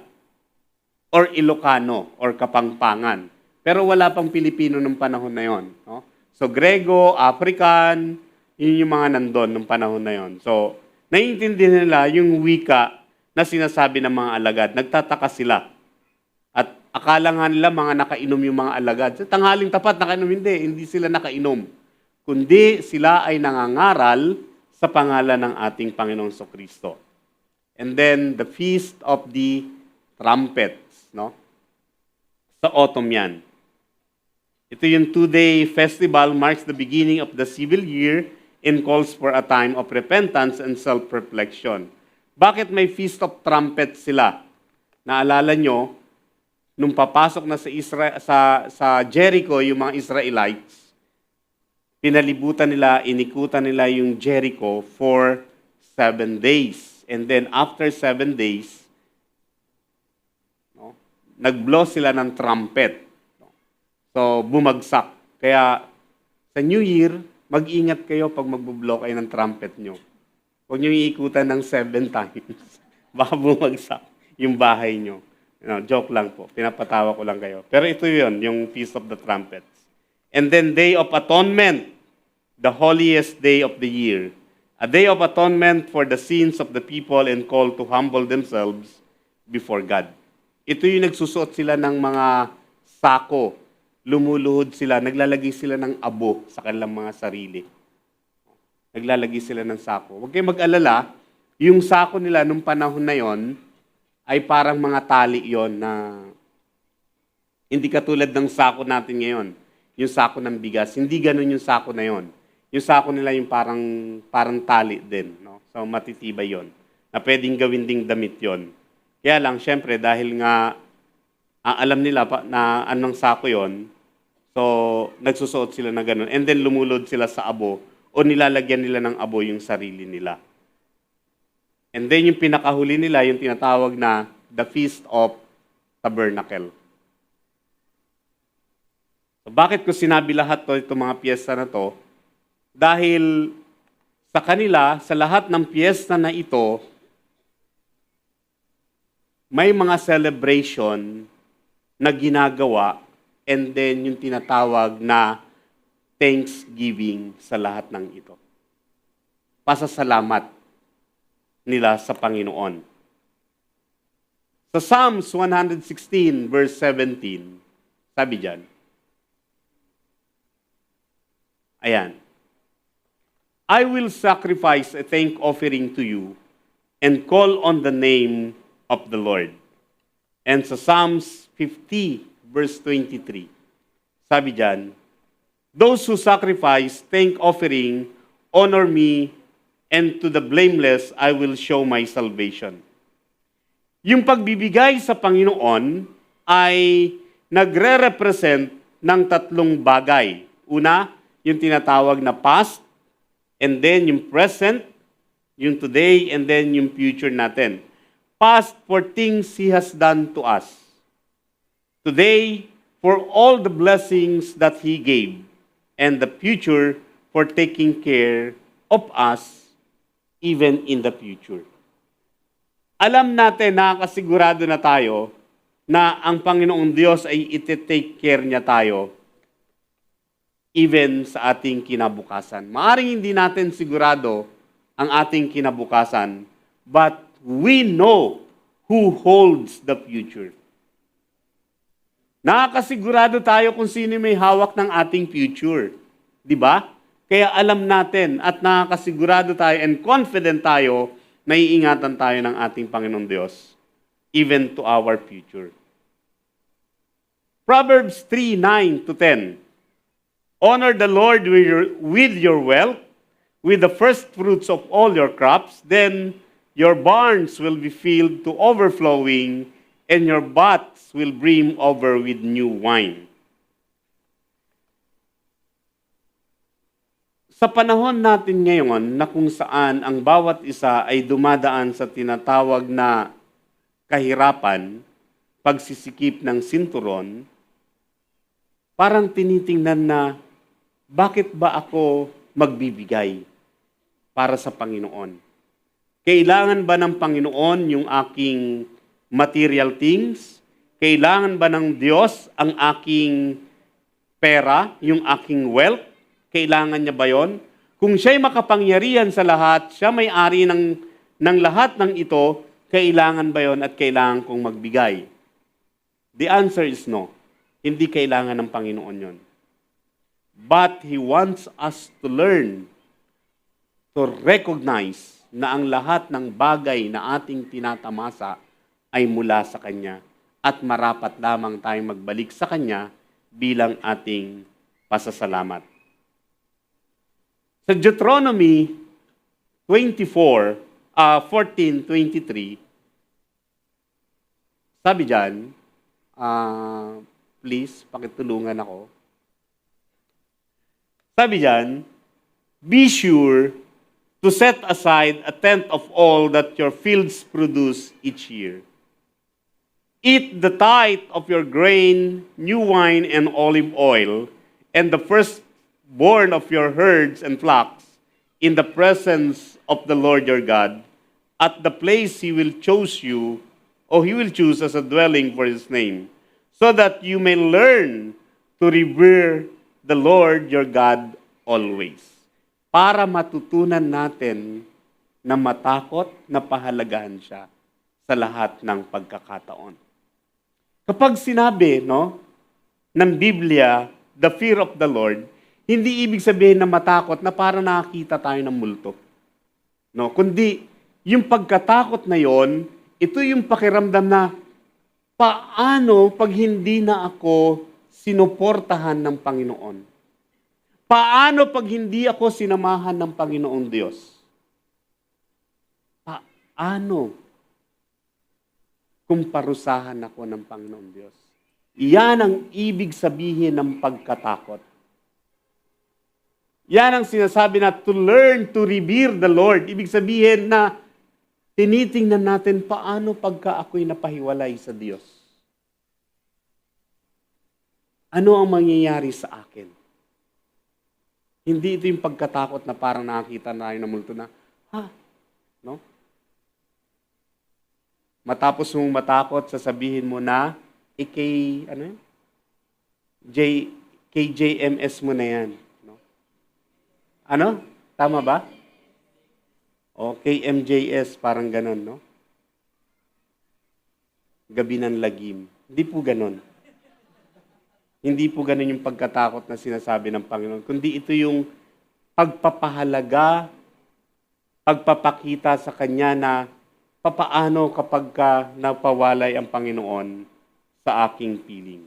Or Ilocano. Or Kapampangan. Pero wala pang Pilipino nung panahon na yon. No? So Grego, African, yun yung mga nandun nung panahon na yon. So naiintindihan nila yung wika na sinasabi ng mga alagad. Nagtataka sila. At akala nga nila mga nakainom yung mga alagad. Sa tanghaling tapat, nakainom, hindi sila nakainom. Kundi sila ay nangangaral sa pangalan ng ating Panginoong Kristo. And then, the Feast of the Trumpets, no? Sa autumn yan. Ito yung 2-day festival, marks the beginning of the civil year and calls for a time of repentance and self-reflection. Bakit may Feast of Trumpets sila? Naalala nyo, nung papasok na sa Jericho yung mga Israelites, pinalibutan nila, inikutan nila yung Jericho for 7 days. And then after 7 days, no, nag-blow sila ng trumpet. So bumagsak. Kaya sa New Year, mag-ingat kayo pag mag-blow kayo ng trumpet nyo. Huwag nyo iikutan ng 7 times. Baka bumagsak yung bahay nyo. No, joke lang po. Pinapatawa ko lang kayo. Pero ito yun, yung Feast of the Trumpets. And then Day of Atonement, the holiest day of the year. A day of atonement for the sins of the people and call to humble themselves before God. Ito yung nagsusuot sila ng mga sako. Lumuluhod sila, naglalagay sila ng abo sa kanilang mga sarili. Naglalagay sila ng sako. Huwag kayong mag-alala, yung sako nila nung panahon na yon ay parang mga tali yon na hindi katulad ng sako natin ngayon. Yung sako ng bigas, hindi ganun yung sako na yon. Yung sako nila yung parang tali din. No? So matitibay yon. Na pwedeng gawin ding damit yon. Kaya lang, syempre, dahil nga alam nila na anong sako yon, so nagsusuot sila na ganun. And then lumulod sila sa abo o nilalagyan nila ng abo yung sarili nila. And then yung pinakahuli nila, yung tinatawag na the Feast of Tabernacle. So bakit ko sinabi lahat to, itong mga piyesta na to? Dahil sa kanila, sa lahat ng piyesta na ito, may mga celebration na ginagawa and then yung tinatawag na thanksgiving sa lahat ng ito. Pasasalamat nila sa Panginoon. Sa Psalms 116 verse 17, sabi diyan, ayan, I will sacrifice a thank offering to you and call on the name of the Lord. And sa Psalms 50 verse 23, sabi diyan, those who sacrifice thank offering honor me, and to the blameless, I will show my salvation. Yung pagbibigay sa Panginoon ay nagre-represent ng tatlong bagay. Una, yung tinatawag na past, and then yung present, yung today, and then yung future natin. Past for things He has done to us. Today, for all the blessings that He gave. And the future, for taking care of us even in the future. Alam natin, nakakasigurado na tayo na ang Panginoong Diyos ay iti-take care niya tayo even sa ating kinabukasan. Maaring hindi natin sigurado ang ating kinabukasan, but we know who holds the future. Nakakasigurado tayo kung sino may hawak ng ating future. Di ba? Kaya alam natin at nakakasigurado tayo and confident tayo na iingatan tayo ng ating Panginoong Diyos even to our future. Proverbs 3:9-10. Honor the Lord with your wealth, with the first fruits of all your crops, then your barns will be filled to overflowing and your vats will brim over with new wine. Sa panahon natin ngayon na kung saan ang bawat isa ay dumadaan sa tinatawag na kahirapan, pagsisikip ng sinturon, parang tinitingnan na, bakit ba ako magbibigay para sa Panginoon? Kailangan ba ng Panginoon yung aking material things? Kailangan ba ng Diyos ang aking pera, yung aking wealth? Kailangan niya ba yon? Kung siya'y makapangyarihan sa lahat, siya may-ari ng lahat ng ito, kailangan ba yon at kailangan kong magbigay? The answer is no. Hindi kailangan ng Panginoon yon. But He wants us to learn to recognize na ang lahat ng bagay na ating tinatamasa ay mula sa Kanya at marapat lamang tayong magbalik sa Kanya bilang ating pasasalamat. Sa Deuteronomy 14:23, sabi dyan, please, pakitulungan ako. Sabi dyan, be sure to set aside a tenth of all that your fields produce each year. Eat the tithe of your grain, new wine, and olive oil, and the firstborn of your herds and flocks, in the presence of the Lord your God, at the place He will choose you, or He will choose as a dwelling for His name, so that you may learn to revere the Lord your God always. Para matutunan natin na matakot na pahalagahan siya sa lahat ng pagkakataon. Kapag sinabi, ng Biblia, the fear of the Lord, hindi ibig sabihin na matakot na para nakakita tayo ng multo. Kundi, yung pagkatakot na yon, ito yung pakiramdam na, paano pag hindi na ako sinuportahan ng Panginoon? Paano pag hindi ako sinamahan ng Panginoong Diyos? Paano kung parusahan ako ng Panginoong Diyos? Iyan ang ibig sabihin ng pagkatakot. Yan ang sinasabi na to learn to revere the Lord. Ibig sabihin na tinitingnan natin paano pagka ako'y napahiwalay sa Diyos. Ano ang mangyayari sa akin? Hindi ito yung pagkatakot na parang nakakita na tayo ng multo na, Matapos mong matakot, sasabihin mo na, KJMS mo na yan. Tama ba? O, KMJS, parang ganon, Gabi ng lagim. Hindi po ganon. Hindi po ganon yung pagkatakot na sinasabi ng Panginoon, kundi ito yung pagpapahalaga, pagpapakita sa Kanya na papaano kapag napawalay ang Panginoon sa aking piling.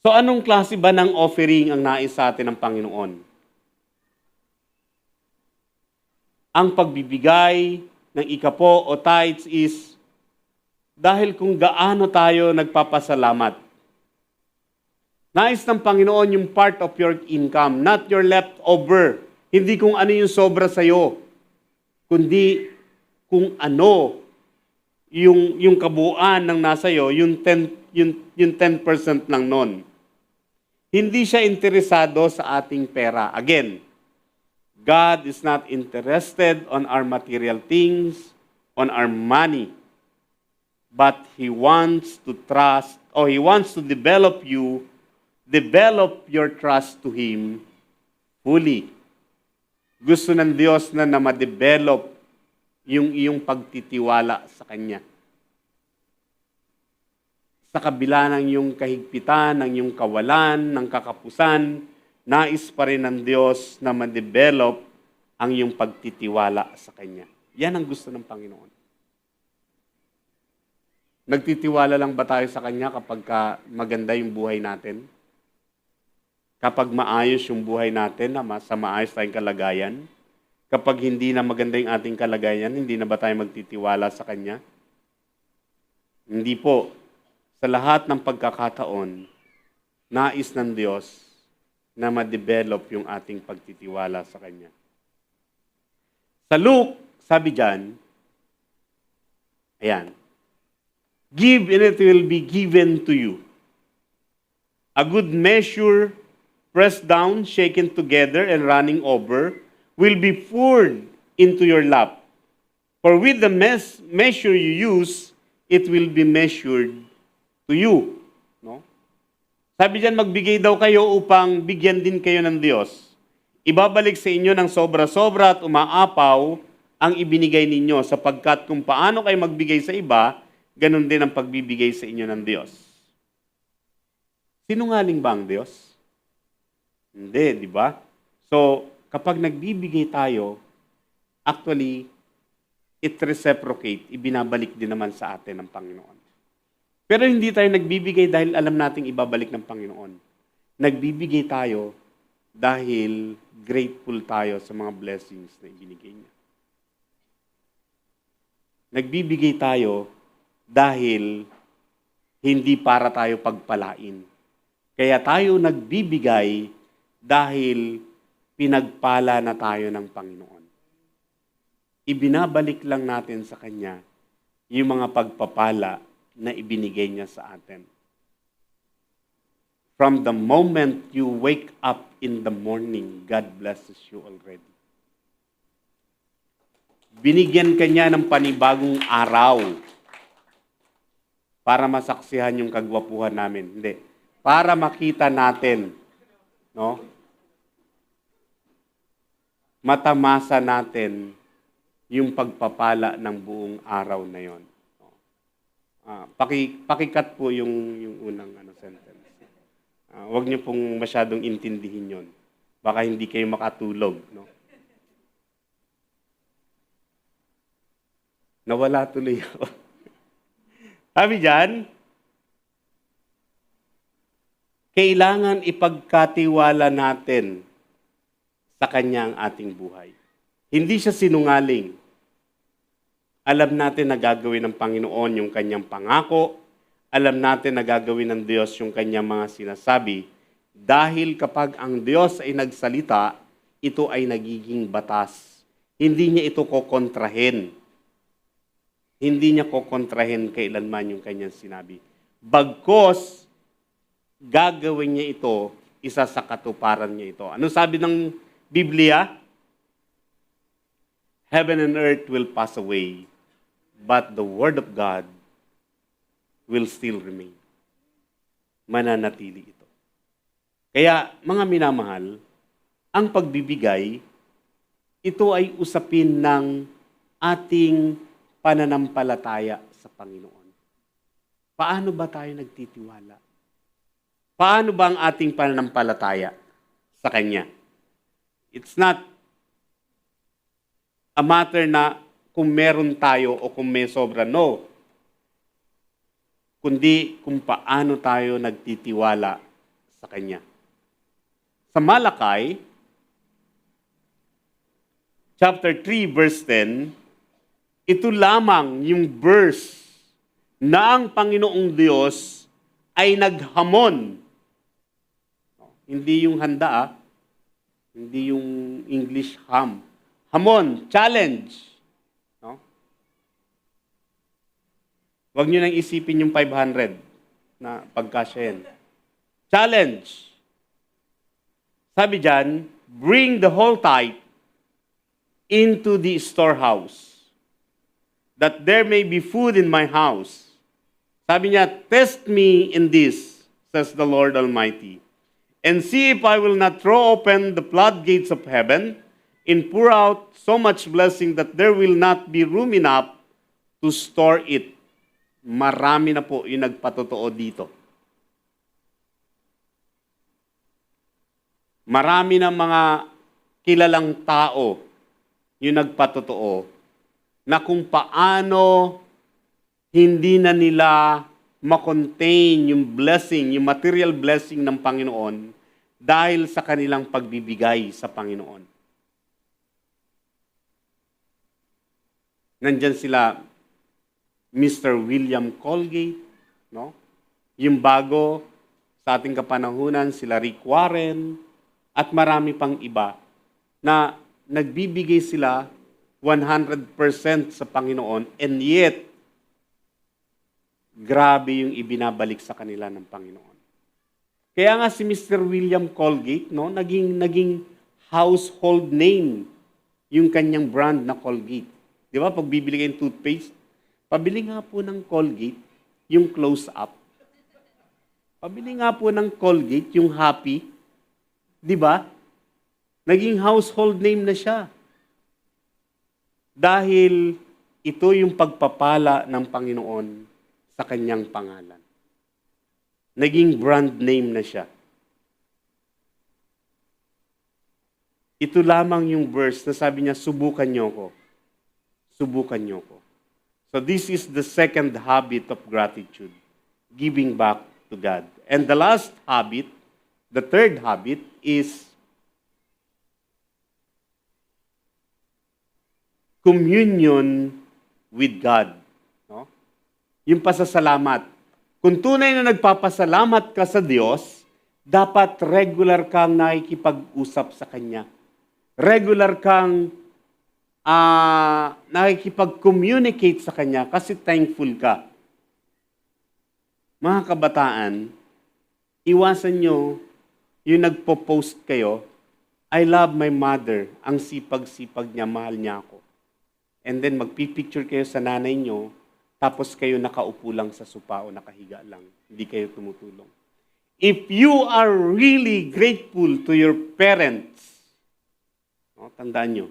So anong klase ba ng offering ang nais sa atin ng Panginoon? Ang pagbibigay ng ikapo o tithes is dahil kung gaano tayo nagpapasalamat. Nais ng Panginoon yung part of your income, not your leftover. Hindi kung ano yung sobra sa'yo, kundi kung ano yung kabuuan ng nasa iyo, yung 10% lang nun. Hindi siya interesado sa ating pera. Again, God is not interested on our material things, on our money. But He wants to trust, or He wants to develop your trust to Him fully. Gusto ng Diyos na ma-develop yung iyong pagtitiwala sa Kanya. Sa kabila ng iyong kahigpitan, ng iyong kawalan, ng kakapusan, nais pa rin ng Diyos na ma-develop ang iyong pagtitiwala sa Kanya. Yan ang gusto ng Panginoon. Nagtitiwala lang ba tayo sa Kanya kapag maganda yung buhay natin? Kapag maayos yung buhay natin, sa maayos tayong kalagayan? Kapag hindi na maganda yung ating kalagayan, hindi na ba tayo magtitiwala sa Kanya? Hindi po. Sa lahat ng pagkakataon, nais ng Diyos na ma-develop yung ating pagtitiwala sa Kanya. Sa Luke, sabi dyan, ayan, give and it will be given to you. A good measure, pressed down, shaken together, and running over, will be poured into your lap. For with the measure you use, it will be measured to you. No? Sabi diyan, magbigay daw kayo upang bigyan din kayo ng Diyos. Ibabalik sa inyo ng sobra-sobra at umaapaw ang ibinigay ninyo, sapagkat kung paano kayo magbigay sa iba, ganun din ang pagbibigay sa inyo ng Diyos. Sinungaling ba ang Diyos? Hindi, di ba? So, kapag nagbibigay tayo, actually, it reciprocate, ibinabalik din naman sa atin ng Panginoon. Pero hindi tayo nagbibigay dahil alam nating ibabalik ng Panginoon. Nagbibigay tayo dahil grateful tayo sa mga blessings na ibinigay niya. Nagbibigay tayo dahil hindi para tayo pagpalain. Kaya tayo nagbibigay dahil pinagpala na tayo ng Panginoon. Ibinabalik lang natin sa Kanya yung mga pagpapala na ibinigay niya sa atin. From the moment you wake up in the morning, God blesses you already. Binigyan ka niya ng panibagong araw para masaksihan yung kagwapuhan namin. Hindi. Para makita natin, no? Matamasa natin yung pagpapala ng buong araw na yon. Pakikat po yung unang sentence. Huwag niyo pong masyadong intindihin yon. Baka hindi kayo makatulog. No? Nawala tuloy ako. Sabi dyan, kailangan ipagkatiwala natin sa Kanya ang ating buhay. Hindi siya sinungaling. Alam natin na gagawin ng Panginoon yung Kanyang pangako. Alam natin na gagawin ng Diyos yung Kanyang mga sinasabi. Dahil kapag ang Diyos ay nagsalita, ito ay nagiging batas. Hindi niya ito kokontrahin. Hindi niya kokontrahin kailanman yung Kanyang sinabi. Bagkos, gagawin niya ito, isa sa katuparan niya ito. Ano sabi ng Biblia? Heaven and earth will pass away, but the Word of God will still remain. Mananatili ito. Kaya, mga minamahal, ang pagbibigay, ito ay usapin ng ating pananampalataya sa Panginoon. Paano ba tayo nagtitiwala? Paano ba ang ating pananampalataya sa Kanya? It's not a matter na kung meron tayo o kung may sobra. No. Kundi kung paano tayo nagtitiwala sa Kanya. Sa Malakay, chapter 3, verse 10, ito lamang yung verse na ang Panginoong Diyos ay naghamon. Hindi yung handa, hindi yung English ham. Hamon, challenge. No? Huwag nyo nang isipin yung 500 na pagkasya yan. Challenge. Sabi dyan, bring the whole tithe into the storehouse, that there may be food in my house. Sabi niya, test me in this, says the Lord Almighty, and see if I will not throw open the floodgates of heaven and pour out so much blessing that there will not be room enough to store it. Marami na po yung nagpatotoo dito. Marami na mga kilalang tao yung nagpatotoo na kung paano hindi na nila ma-contain yung blessing, yung material blessing ng Panginoon dahil sa kanilang pagbibigay sa Panginoon. Nandyan sila, Mr. William Colgate, no? Yung bago sa ating kapanahunan, sila Rick Warren, at marami pang iba na nagbibigay sila 100% sa Panginoon, and yet, grabe yung ibinabalik sa kanila ng Panginoon. Kaya nga si Mr. William Colgate, no, naging household name yung kanyang brand na Colgate. Di ba? Pag bibili kayong toothpaste, pabili nga po ng Colgate yung close-up. Pabili nga po ng Colgate yung Happy. Di ba? Naging household name na siya. Dahil ito yung pagpapala ng Panginoon sa kanyang pangalan. Naging brand name na siya. Ito lamang yung verse na sabi niya, subukan niyo ko. Subukan niyo ko. So this is the second habit of gratitude, giving back to God. And the last habit, the third habit is communion with God. No? Yung pasasalamat. Kung tunay na nagpapasalamat ka sa Diyos, dapat regular kang nakikipag-usap sa Kanya. Regular kang nakikipag-communicate sa Kanya kasi thankful ka. Mga kabataan, iwasan nyo yung nagpo-post kayo, I love my mother, ang sipag-sipag niya, mahal niya ako. And then magpipicture kayo sa nanay nyo, tapos kayo nakaupo lang sa sopa o nakahiga lang. Hindi kayo tumutulong. If you are really grateful to your parents, no, tandaan nyo,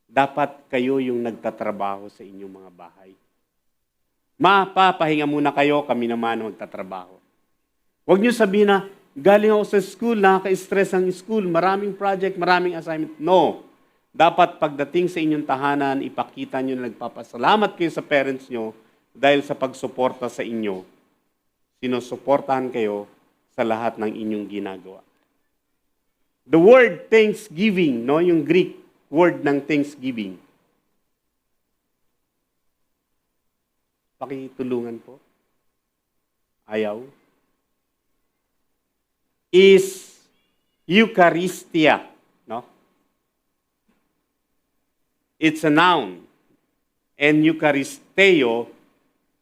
dapat kayo yung nagtatrabaho sa inyong mga bahay. Pahinga muna kayo, kami naman magtatrabaho. Huwag nyo sabihin na, galing ako sa school, nakaka-stress ang school, maraming project, maraming assignment. No. Dapat pagdating sa inyong tahanan, ipakita nyo na nagpapasalamat kayo sa parents nyo dahil sa pagsuporta sa inyo. Sinusuportahan kayo sa lahat ng inyong ginagawa. The word thanksgiving, no, yung Greek word ng thanksgiving. Pakitulungan po. Ayaw. Is Eucharistia, no? It's a noun. And Eucharisteo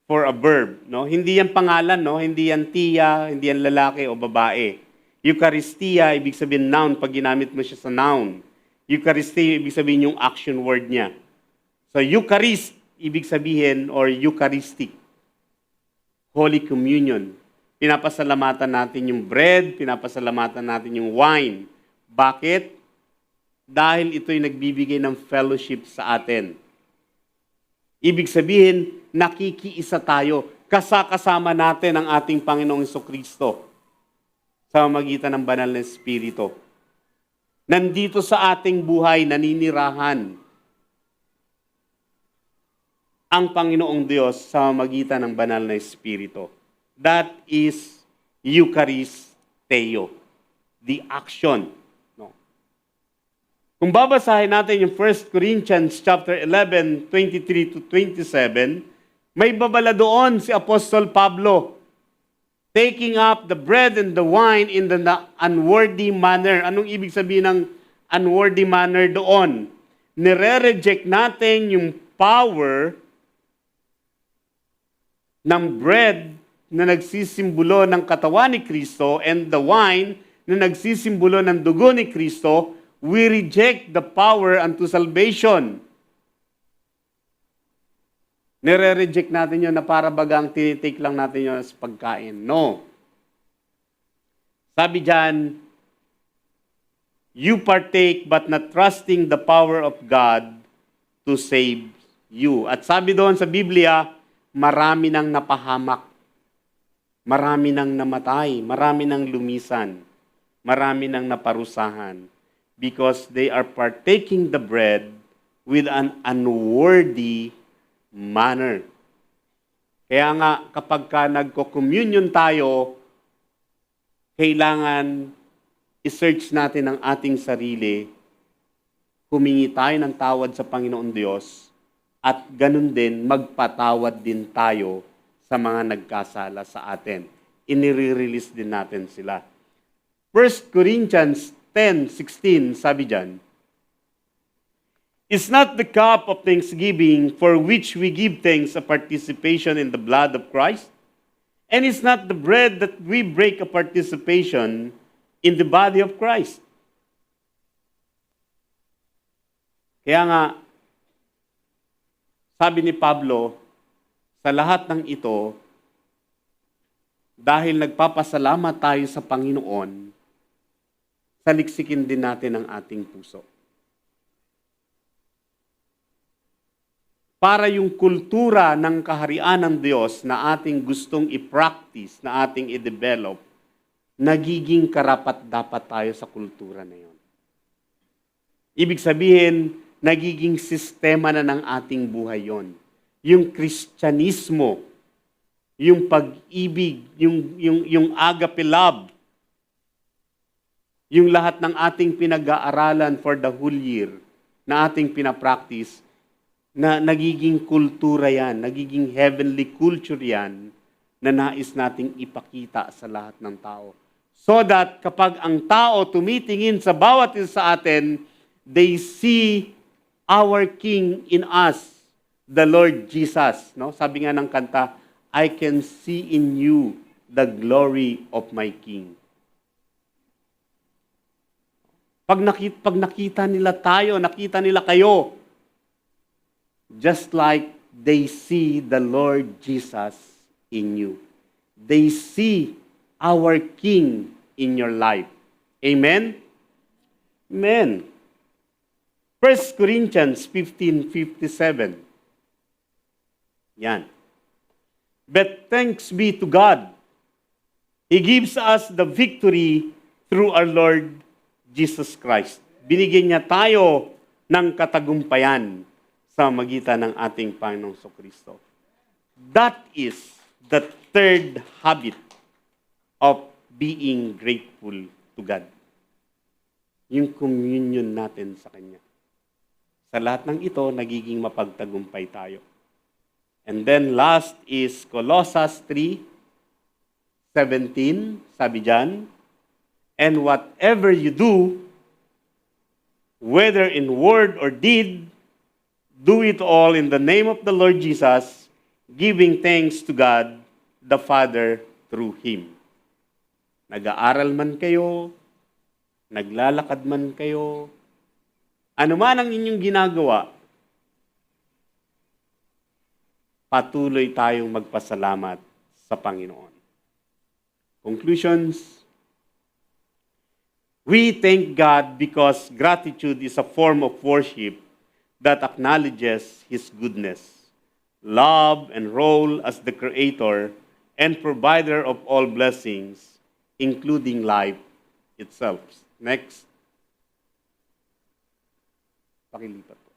for a verb, no? Hindi yan pangalan, no? Hindi yan tiya, hindi yan lalaki o babae. Eucharistia, ibig sabihin noun pag ginamit mo siya sa noun. Eucharisteo, ibig sabihin yung action word niya. So Eucharist, ibig sabihin, or Eucharistic, Holy Communion. Pinapasalamatan natin yung bread, pinapasalamatan natin yung wine. Bakit? Dahil ito'y nagbibigay ng fellowship sa atin. Ibig sabihin, nakikiisa tayo. Kasama natin ang ating Panginoong Jesucristo sa magitan ng banal na Espiritu. Nandito sa ating buhay, naninirahan ang Panginoong Diyos sa magitan ng banal na Espiritu. That is Eucharisteo, the action. No? Kung babasahin natin yung 1 Corinthians chapter 11, 23 to 27, may babala doon si Apostol Pablo, taking up the bread and the wine in the unworthy manner. Anong ibig sabihin ng unworthy manner doon? Nire-reject natin yung power ng bread na nagsisimbolo ng katawan ni Kristo and the wine na nagsisimbolo ng dugo ni Kristo. We reject the power unto salvation. Nire-reject natin yun na para bagang tinitake lang natin yun sa pagkain. No. Sabi dyan, you partake but not trusting the power of God to save you. At sabi doon sa Biblia, marami nang napahamak, marami nang namatay, marami nang lumisan, marami nang naparusahan because they are partaking the bread with an unworthy manner. Kaya nga, kapag ka nagko-communion tayo, kailangan i-search natin ang ating sarili, humingi tayo ng tawad sa Panginoon Diyos, at ganun din magpatawad din tayo sa mga nagkasala sa atin. Inire-release din natin sila. 1 Corinthians 10:16, sabi diyan, "Is not the cup of thanksgiving for which we give thanks a participation in the blood of Christ? And is not the bread that we break a participation in the body of Christ?" Kaya nga, sabi ni Pablo, sa lahat ng ito, dahil nagpapasalamat tayo sa Panginoon, saliksikin din natin ang ating puso. Para yung kultura ng kaharian ng Diyos na ating gustong i-practice, na ating i-develop, nagiging karapat-dapat tayo sa kultura na yon. Ibig sabihin, nagiging sistema na ng ating buhay yon. Yung Kristyanismo, yung pag-ibig, yung agape love, yung lahat ng ating pinag-aaralan for the whole year na ating pinapractice, na nagiging kultura yan, nagiging heavenly culture yan, na nais nating ipakita sa lahat ng tao. So that kapag ang tao tumitingin sa bawat isa sa atin, they see our King in us, the Lord Jesus. No? Sabi nga ng kanta, I can see in you the glory of my King. Pag nakita nila tayo, nakita nila kayo, just like they see the Lord Jesus in you. They see our King in your life. Amen? Amen. 1 Corinthians 15:57. Yan. But thanks be to God. He gives us the victory through our Lord Jesus Christ. Binigyan niya tayo ng katagumpayan sa magitan ng ating Panginoong Kristo. That is the third habit of being grateful to God. Yung communion natin sa Kanya. Sa lahat ng ito, nagiging mapagtagumpay tayo. And then last is Colossus 3:17, sabi diyan, and whatever you do, whether in word or deed, do it all in the name of the Lord Jesus, giving thanks to God the Father through Him. Nag-aaral man kayo, naglalakad man kayo, ano man ang inyong ginagawa, patuloy tayong magpasalamat sa Panginoon. Conclusions. We thank God because gratitude is a form of worship that acknowledges His goodness, love, and role as the Creator and provider of all blessings, including life itself. Next. Pakilipat po.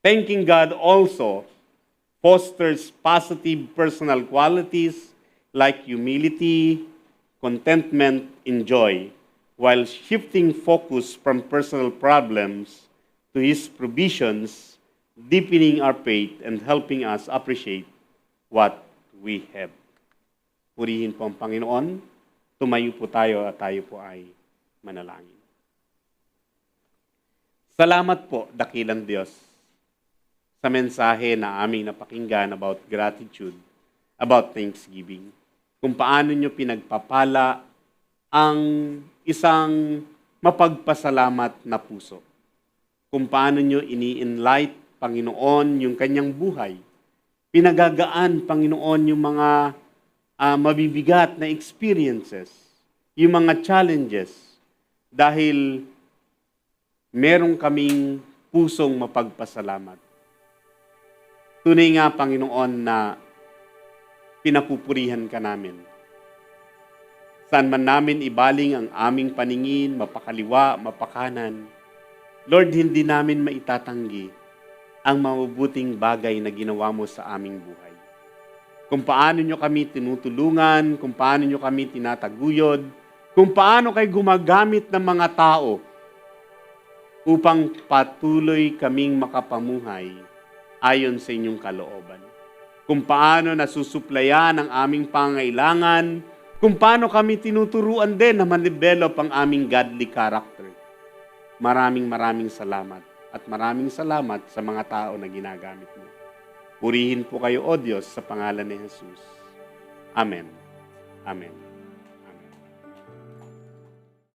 Thanking God also fosters positive personal qualities like humility, contentment, and joy, while shifting focus from personal problems to His provisions, deepening our faith and helping us appreciate what we have. Purihin po ang Panginoon. Tumayo po tayo at tayo po ay manalangin. Salamat po, dakilang Diyos, sa mensahe na aming napakinggan about gratitude, about thanksgiving. Kung paano nyo pinagpapala ang isang mapagpasalamat na puso. Kung paano nyo ini-enlight, Panginoon, yung kanyang buhay. Pinagagaan, Panginoon, yung mga mabibigat na experiences, yung mga challenges, dahil meron kaming pusong mapagpasalamat. Tunay nga, Panginoon, na pinapupurihan ka namin. Saan man namin ibaling ang aming paningin, mapakaliwa, mapakanan, Lord, hindi namin maitatanggi ang mabubuting bagay na ginawa mo sa aming buhay. Kung paano nyo kami tinutulungan, kung paano nyo kami tinataguyod, kung paano kayo gumagamit ng mga tao upang patuloy kaming makapamuhay ayon sa inyong kalooban. Kung paano nasusuplayan ang aming pangailangan, kung paano kami tinuturuan din na ma-develop ang aming godly character. Maraming salamat at maraming salamat sa mga tao na ginagamit mo. Purihin po kayo, O Diyos, sa pangalan ni Jesus. Amen. Amen.